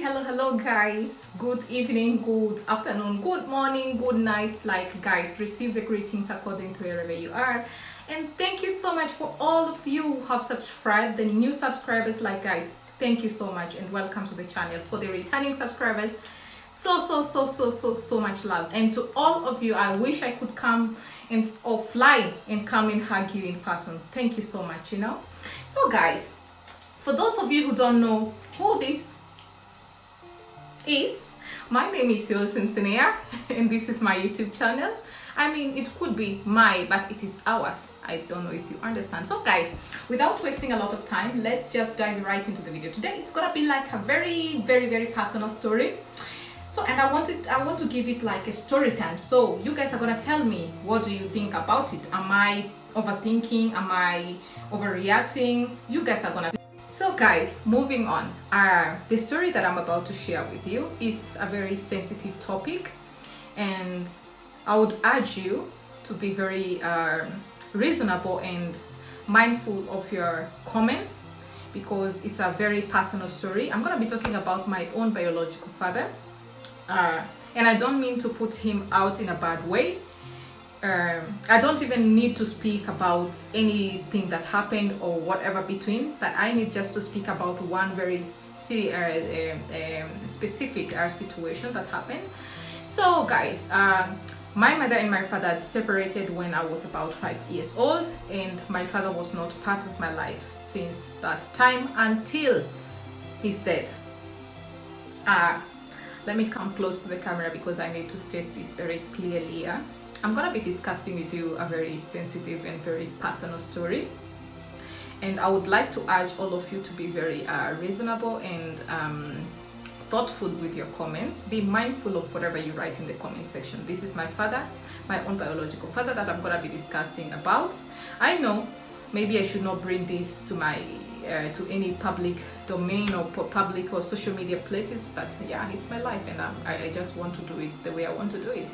Hello guys, good evening, good afternoon, good morning, good night. Like guys, receive the greetings according to wherever you are. And thank you so much for all of you who have subscribed, the new subscribers. Like guys, thank you so much and welcome to the channel. For the returning subscribers, so much love. And to all of you, I wish I could come and or fly and come and hug you in person. Thank you so much. So guys, for those of you who don't know who this is, my name is Sinea and this is my YouTube channel. I mean, it could be but it is ours. I don't know if you understand. So guys, without wasting a lot of time, let's just dive right into the video. Today it's gonna be like a very personal story. So, and I want to give it like a story time. So you guys are gonna tell me, what do you think about it? Am I overthinking? Am I overreacting? You guys are gonna. So guys, moving on. The story that I'm about to share with you is a very sensitive topic, and I would urge you to be very reasonable and mindful of your comments, because it's a very personal story. I'm gonna be talking about my own biological father, and I don't mean to put him out in a bad way. I don't even need to speak about anything that happened or whatever between, but I need just to speak about one very specific situation that happened. So guys, my mother and my father separated when I was about 5 years old, and my father was not part of my life since that time until he's dead. Let me come close to the camera because I need to state this very clearly. I'm gonna be discussing with you a very sensitive and very personal story, and I would like to urge all of you to be very reasonable and thoughtful with your comments. Be mindful of whatever you write in the comment section. This is my father, my own biological father, that I'm gonna be discussing about. I know maybe I should not bring this to my to any public domain or public or social media places, but yeah, it's my life, and I just want to do it the way I want to do it.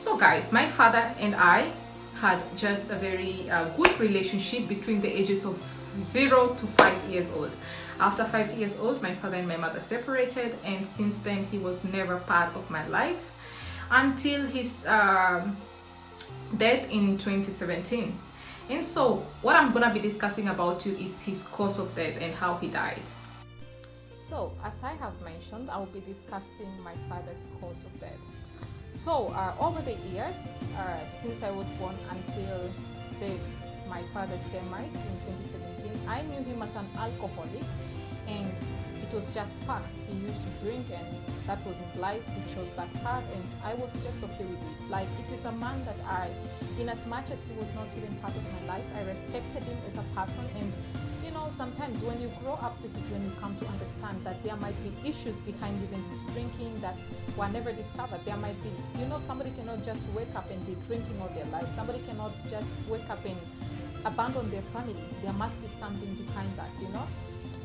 So guys, my father and I had just a very good relationship between the ages of 0 to 5 years old. After 5 years old, my father and my mother separated, and since then he was never part of my life until his death in 2017. And so what I'm gonna be discussing about you is his cause of death and how he died. So as I have mentioned, I will be discussing my father's cause of death. So over the years, since I was born until my father's demise in 2017, I knew him as an alcoholic, and it was just facts. He used to drink, and that was his life. He chose that path, and I was just okay with it. Like, it is a man that in as much as he was not even part of my life, I respected him as a person. And sometimes when you grow up, this is when you come to understand that there might be issues behind even his drinking that were never discovered. There might be, somebody cannot just wake up and be drinking all their life. Somebody cannot just wake up and abandon their family. There must be something behind that,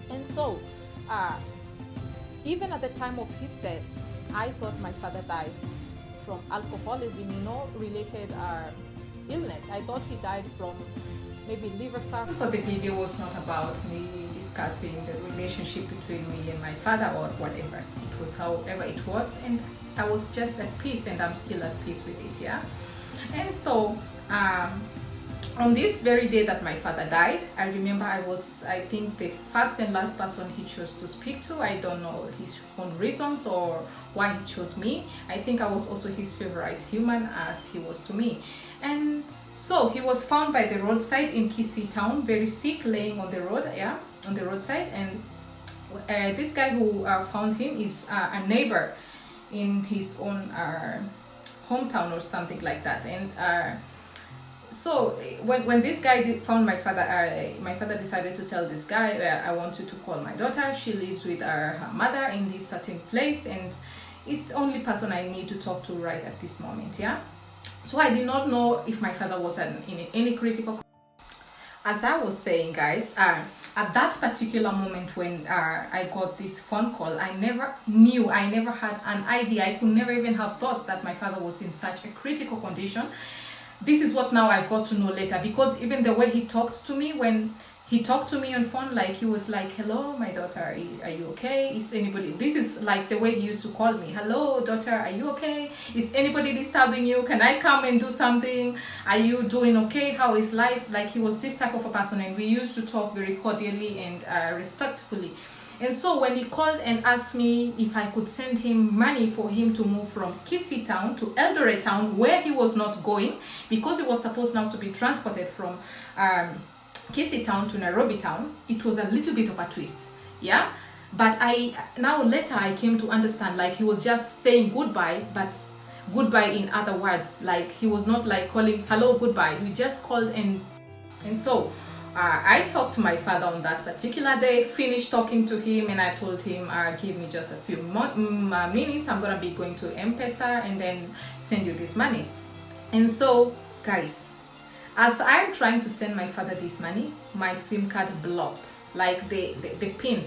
And so, even at the time of his death, I thought my father died from alcoholism, related illness. I thought he died from maybe liver surgery. But the video was not about me discussing the relationship between me and my father or whatever. It was however it was, and I was just at peace, and I'm still at peace with it. And so on this very day that my father died, I remember I think the first and last person he chose to speak to. I don't know his own reasons or why he chose me. I think I was also his favorite human, as he was to me. And so he was found by the roadside in Kisii town, very sick, laying on the road, on the roadside. And this guy who found him is a neighbor in his own hometown or something like that. And so when this guy found my father decided to tell this guy, I want you to call my daughter. She lives with her mother in this certain place, and it's the only person I need to talk to right at this moment. So I did not know if my father was in any critical. As I was saying, guys, at that particular moment when I got this phone call, I never knew, I never had an idea. I could never even have thought that my father was in such a critical condition. This is what now I got to know later, because even the way he talked to me when he talked to me on phone, like he was like, hello my daughter, are you okay? Is anybody, this is like the way he used to call me, hello daughter, are you okay? Is anybody disturbing you? Can I come and do something? Are you doing okay? How is life? Like he was this type of a person, and we used to talk very cordially and respectfully. And so when he called and asked me if I could send him money for him to move from Kisii town to Eldoret town, where he was not going, because he was supposed now to be transported from Kisii town to Nairobi town, it was a little bit of a twist, yeah. But later I came to understand, like he was just saying goodbye, but goodbye in other words. Like he was not like calling hello goodbye, he just called. And so I talked to my father on that particular day, finished talking to him, and I told him, give me just a few minutes, I'm gonna be going to M-Pesa and then send you this money. And so guys, as I'm trying to send my father this money, my SIM card blocked. Like the pin,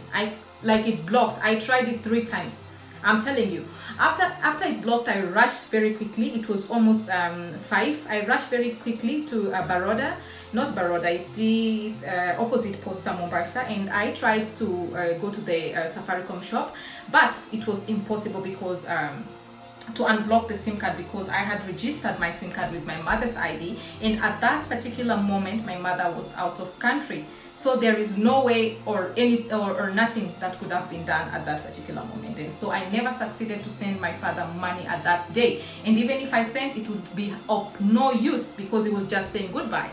it blocked. I tried it 3 times. I'm telling you. After it blocked, I rushed very quickly. It was almost 5. I rushed very quickly to Baroda, not Baroda, it is opposite Posta Mombasa, and I tried to go to the Safaricom shop, but it was impossible because to unblock the SIM card, because I had registered my SIM card with my mother's ID, and at that particular moment my mother was out of country, so there is no way or nothing that could have been done at that particular moment. And so I never succeeded to send my father money at that day, and even if I sent, it would be of no use because he was just saying goodbye.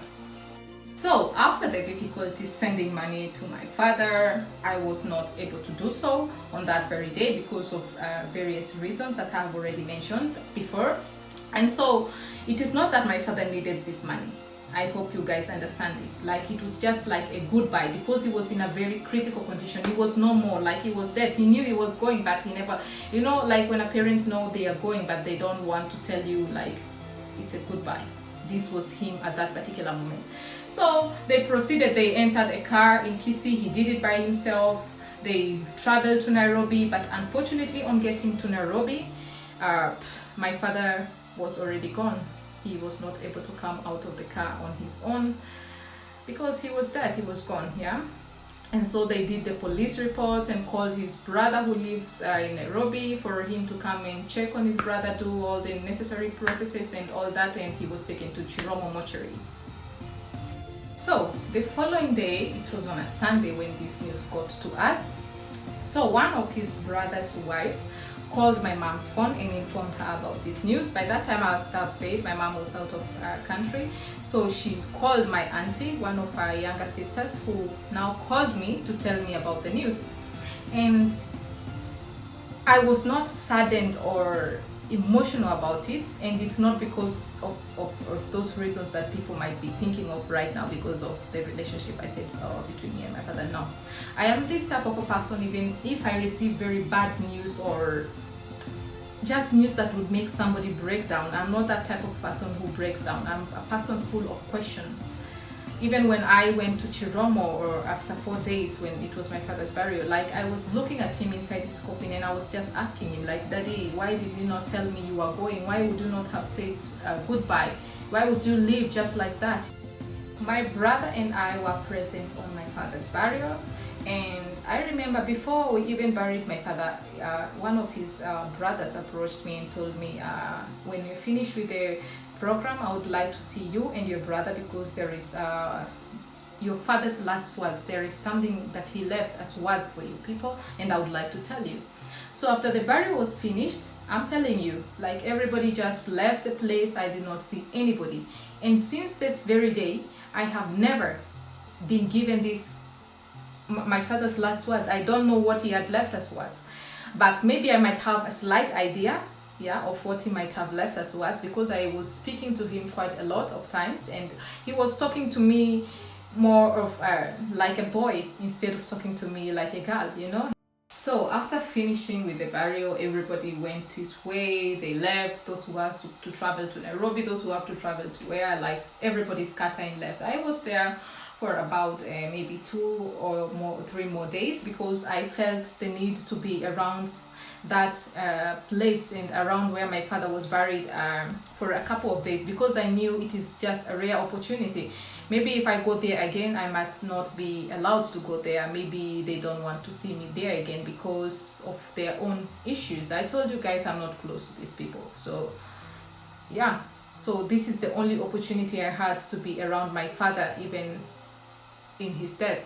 So after the difficulty sending money to my father, I was not able to do so on that very day because of various reasons that I've already mentioned before. And so it is not that my father needed this money. I hope you guys understand this. Like it was just like a goodbye, because he was in a very critical condition. He was no more, like he was dead. He knew he was going, but he never, you know, like when a parent know they are going but they don't want to tell you like it's a goodbye. This was him at that particular moment. So they proceeded, they entered a car in Kisii, he did it by himself. They traveled to Nairobi, but unfortunately on getting to Nairobi, my father was already gone. He was not able to come out of the car on his own because he was dead, he was gone, yeah. And so they did the police reports and called his brother who lives in Nairobi for him to come and check on his brother, do all the necessary processes and all that, and he was taken to Chiromo mortuary. So the following day, it was on a Sunday when this news got to us. So one of his brother's wives called my mom's phone and informed her about this news. By that time I was upset, my mom was out of country. So she called my auntie, one of her younger sisters, who now called me to tell me about the news. And I was not saddened or emotional about it, and it's not because of those reasons that people might be thinking of right now, because of the relationship I said between me and my father. No, I am this type of a person. Even if I receive very bad news or just news that would make somebody break down, I'm not that type of person who breaks down. I'm a person full of questions. Even when I went to Chiromo, or after 4 days when it was my father's burial, like I was looking at him inside his coffin and I was just asking him, like, Daddy, why did you not tell me you are going? Why would you not have said goodbye? Why would you leave just like that? My brother and I were present on my father's burial, and I remember before we even buried my father, one of his brothers approached me and told me, when you finish with the program, I would like to see you and your brother, because there is your father's last words. There is something that he left as words for you people, and I would like to tell you. So after the burial was finished, I'm telling you, like everybody just left the place. I did not see anybody, and since this very day, I have never been given this, my father's last words. I don't know what he had left as words, but maybe I might have a slight idea, yeah, of what he might have left as words, because I was speaking to him quite a lot of times, and he was talking to me more of like a boy instead of talking to me like a girl, you know. So after finishing with the burial, everybody went his way. They left. Those who have to travel to Nairobi, those who have to travel to where, like everybody scattered and left. I was there for about maybe 2 or 3 more days, because I felt the need to be around that place and around where my father was buried for a couple of days, because I knew it is just a rare opportunity. Maybe if I go there again, I might not be allowed to go there. Maybe they don't want to see me there again because of their own issues. I told you guys I'm not close to these people. So yeah, so this is the only opportunity I had to be around my father even in his death.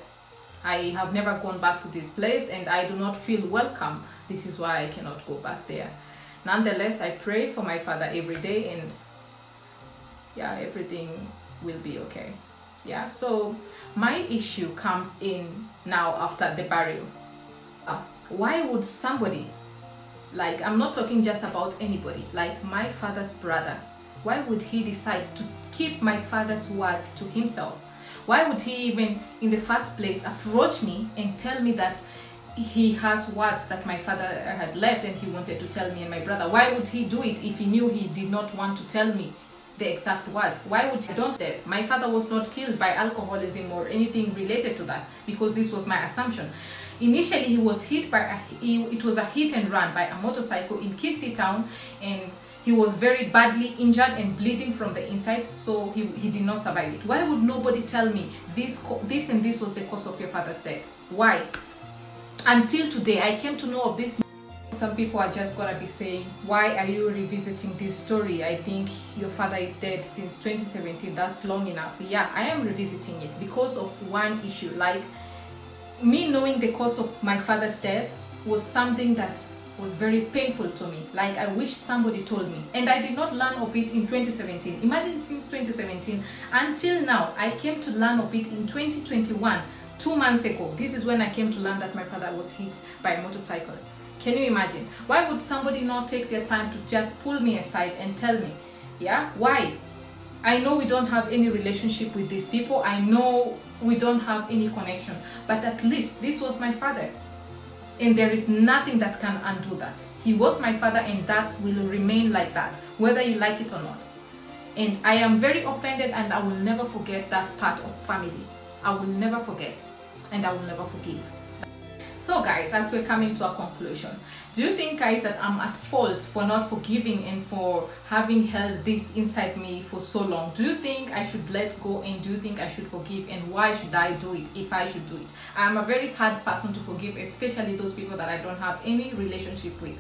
I have never gone back to this place and I do not feel welcome. This is why I cannot go back there. Nonetheless, I pray for my father every day, and yeah, everything will be okay. Yeah, so my issue comes in now after the burial. Why would somebody, like, I'm not talking just about anybody, like my father's brother, why would he decide to keep my father's words to himself? Why would he even in the first place approach me and tell me that he has words that my father had left and he wanted to tell me and my brother? Why would he do it if he knew he did not want to tell me the exact words? Why would he don't that? My father was not killed by alcoholism or anything related to that, because this was my assumption. Initially, he was hit by it was a hit and run by a motorcycle in Kisii town, and he was very badly injured and bleeding from the inside, so he did not survive it. Why would nobody tell me this and this was the cause of your father's death? Why? Until today, I came to know of this. Some people are just gonna be saying, why are you revisiting this story? I think your father is dead since 2017. That's long enough. Yeah, I am revisiting it because of one issue. Like, me knowing the cause of my father's death was something that was very painful to me. Like, I wish somebody told me, and I did not learn of it in 2017. Imagine, since 2017 until now, I came to learn of it in 2021, 2 months ago. This is when I came to learn that my father was hit by a motorcycle. Can you imagine? Why would somebody not take their time to just pull me aside and tell me? Yeah, why? I know we don't have any relationship with these people. I know we don't have any connection, but at least this was my father, and there is nothing that can undo that. He was my father, and that will remain like that, whether you like it or not. And I am very offended, and I will never forget that part of family. I will never forget, and I will never forgive. So guys, as we're coming to a conclusion, do you think, guys, that I'm at fault for not forgiving and for having held this inside me for so long? Do you think I should let go, and do you think I should forgive, and why should I do it if I should do it? I'm a very hard person to forgive, especially those people that I don't have any relationship with.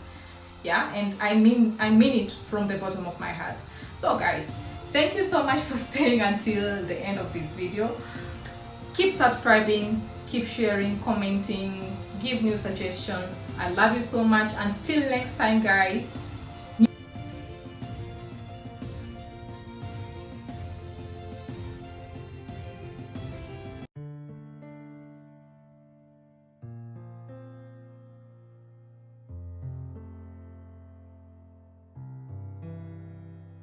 Yeah, and I mean it from the bottom of my heart. So guys, thank you so much for staying until the end of this video. Keep subscribing, keep sharing, commenting, give new suggestions. I love you so much. Until next time, guys.